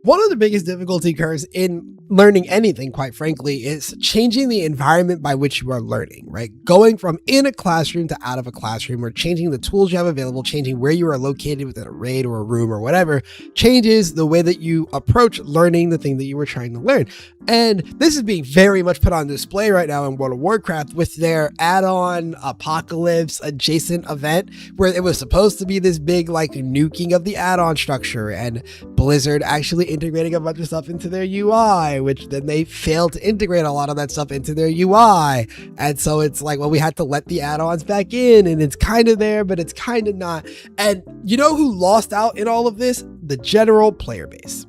One of the biggest difficulty curves in learning anything, quite frankly, is changing the environment by which you are learning, right? Going from in a classroom to out of a classroom, or changing the tools you have available, changing where you are located within a raid or a room or whatever, changes the way that you approach learning the thing that you were trying to learn. And this is being very much put on display right now in World of Warcraft with their add-on Apocalypse adjacent event, where it was supposed to be this big like nuking of the add-on structure, and Blizzard actually integrating a bunch of stuff into their UI, which then they failed to integrate a lot of that stuff into their UI. And so it's like, well, we had to let the add-ons back in, and it's kind of there, but it's kind of not. And you know who lost out in all of this? The general player base.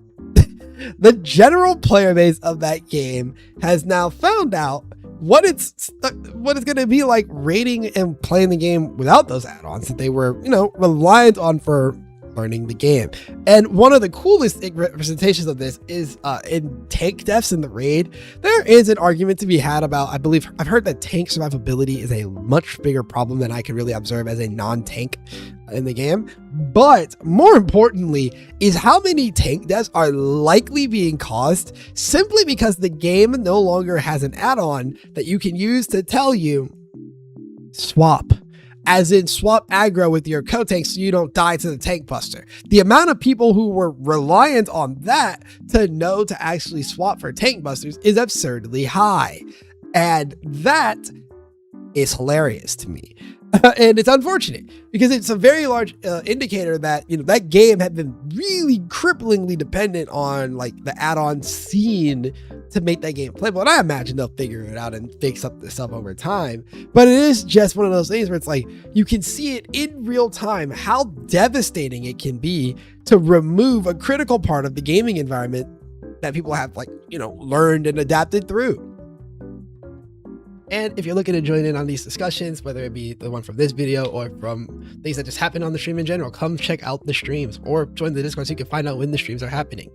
The general player base of that game has now found out what it's going to be like raiding and playing the game without those add-ons that they were, reliant on for learning the game. And one of the coolest representations of this is in tank deaths in the raid. There is an argument to be had about, I've heard that tank survivability is a much bigger problem than I can really observe as a non-tank in the game. But more importantly is how many tank deaths are likely being caused simply because the game no longer has an add-on that you can use to tell you swap. As in swap aggro with your co-tank so you don't die to the tank buster. The amount of people who were reliant on that to know to actually swap for tank busters is absurdly high. And that is hilarious to me. And it's unfortunate because it's a very large indicator that, that game had been really cripplingly dependent on like the add-on scene to make that game playable. And I imagine they'll figure it out and fix up this stuff over time. But it is just one of those things where it's like, you can see it in real time, how devastating it can be to remove a critical part of the gaming environment that people have learned and adapted through. And if you're looking to join in on these discussions, whether it be the one from this video or from things that just happen on the stream in general, come check out the streams or join the Discord so you can find out when the streams are happening.